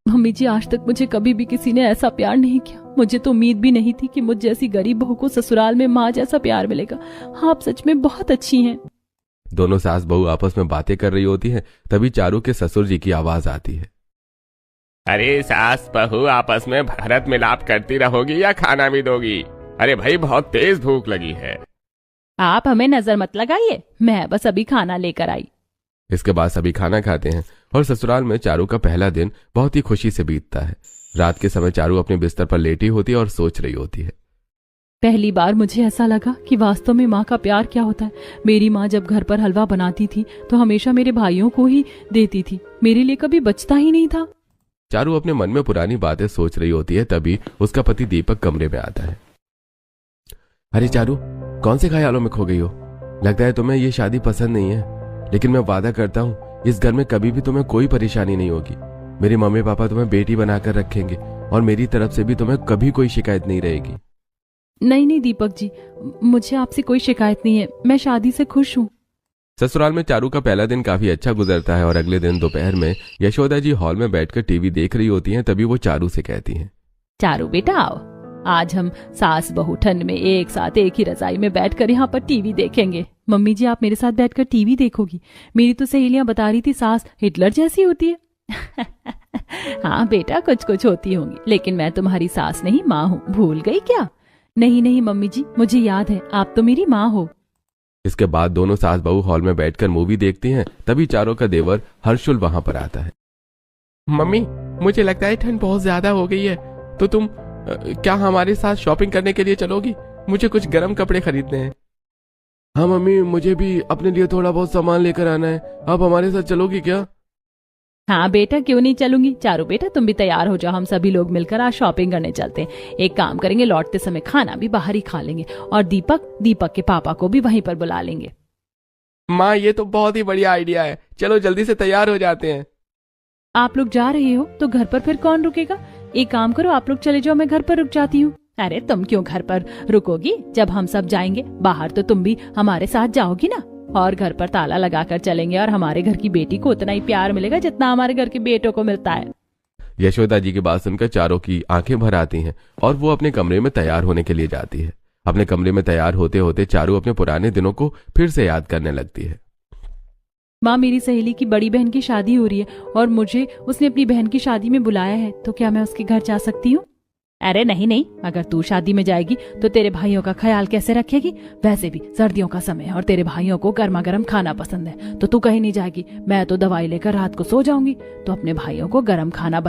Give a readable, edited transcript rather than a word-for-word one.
Mummy जी, आज तक मुझे कभी भी किसी ने ऐसा प्यार नहीं किया। मुझे तो उम्मीद भी नहीं थी कि मुझ जैसी गरीब बहू को ससुराल में माँ जैसा प्यार मिलेगा। आप सच में बहुत अच्छी हैं। दोनों सास बहू आपस में बातें कर रही होती हैं, तभी चारू के ससुर जी की आवाज आती है। अरे सास बहू आपस में भरत मिलाप करती रहोगी या खाना भी दोगी? अरे भाई, बहुत तेज भूख लगी है। आप हमें नजर मत लगाइए, मैं बस अभी खाना लेकर आई। इसके बाद सभी खाना खाते हैं और ससुराल में चारू का पहला दिन बहुत ही खुशी से बीतता है। रात के समय चारू अपने बिस्तर पर लेटी होती है और सोच रही होती है। पहली बार मुझे ऐसा लगा कि वास्तव में माँ का प्यार क्या होता है। मेरी माँ जब घर पर हलवा बनाती थी तो हमेशा मेरे भाइयों को ही देती थी, मेरे लिए कभी बचता ही नहीं था। चारू अपने मन में पुरानी बातें सोच रही होती है, तभी उसका पति दीपक कमरे में आता है। अरे चारू, कौन से ख्यालों में खो गई हो? लगता है तुम्हें ये शादी पसंद नहीं है, लेकिन मैं वादा करता हूँ इस घर में कभी भी तुम्हें कोई परेशानी नहीं होगी। मेरे मम्मी पापा तुम्हें बेटी बनाकर रखेंगे और मेरी तरफ से भी तुम्हें कभी कोई शिकायत नहीं रहेगी। नहीं नहीं दीपक जी, मुझे आपसे कोई शिकायत नहीं है, मैं शादी से खुश हूँ। ससुराल में चारू का पहला दिन काफी अच्छा गुजरता है और अगले दिन दोपहर में यशोदा जी हॉल में बैठकर टीवी देख रही होती हैं। तभी वो चारू से कहती हैं, चारू बेटा आओ, आज हम सास बहू ठंड में एक साथ एक ही रजाई में बैठकर यहाँ पर टीवी देखेंगे। मम्मी जी, आप मेरे साथ बैठकर टीवी देखोगी? मेरी तो सहेलियां बता रही थी सास हिटलर जैसी होती है। हाँ बेटा, कुछ कुछ होती होंगी, लेकिन मैं तुम्हारी सास नहीं, माँ हूँ। भूल गई क्या? नहीं नहीं मम्मी जी, मुझे याद है, आप तो मेरी माँ हो। इसके बाद दोनों सास बहू हॉल में बैठकर मूवी देखती हैं। तभी चारों का देवर हर्षुल वहां पर आता है। मम्मी, मुझे लगता है ठंड बहुत ज्यादा हो गई है, तो तुम क्या हमारे साथ शॉपिंग करने के लिए चलोगी? मुझे कुछ गर्म कपड़े खरीदने हैं। हाँ मम्मी, मुझे भी अपने लिए थोड़ा बहुत सामान लेकर आना है। आप हमारे साथ चलोगी क्या? हाँ बेटा, क्यों नहीं चलूंगी। चारू बेटा, तुम भी तैयार हो जाओ, हम सभी लोग मिलकर आज शॉपिंग करने चलते हैं। एक काम करेंगे, लौटते समय खाना भी बाहर ही खा लेंगे और दीपक के पापा को भी वहीं पर बुला लेंगे। माँ, ये तो बहुत ही बढ़िया आइडिया है। चलो जल्दी से तैयार हो जाते हैं। आप लोग जा रहे हो तो घर पर फिर कौन रुकेगा? एक काम करो, आप लोग चले जाओ, मैं घर पर रुक जाती हूँ। अरे तुम क्यों घर पर रुकोगी? जब हम सब जाएंगे बाहर तो तुम भी हमारे साथ जाओगी ना, और घर पर ताला लगाकर चलेंगे और हमारे घर की बेटी को उतना ही प्यार मिलेगा जितना हमारे घर के बेटों को मिलता है। यशोदा जी की बात सुनकर चारों की आंखें भर आती हैं और वो अपने कमरे में तैयार होने के लिए जाती है। अपने कमरे में तैयार होते होते चारू अपने पुराने दिनों को फिर से याद करने लगती है। माँ, मेरी सहेली की बड़ी बहन की शादी हो रही है और मुझे उसने अपनी बहन की शादी में बुलाया है, तो क्या मैं उसके घर जा सकती हूँ? अरे नहीं नहीं, अगर तू शादी में जाएगी तो तेरे भाइयों का ख्याल कैसे रखेगी? वैसे भी सर्दियों का समय है और तेरे भाइयों को गर्मा गर्म खाना पसंद है, तो तू कहीं नहीं जाएगी। मैं तो दवाई लेकर रात को सो जाऊंगी, तो अपने भाइयों को गर्म खाना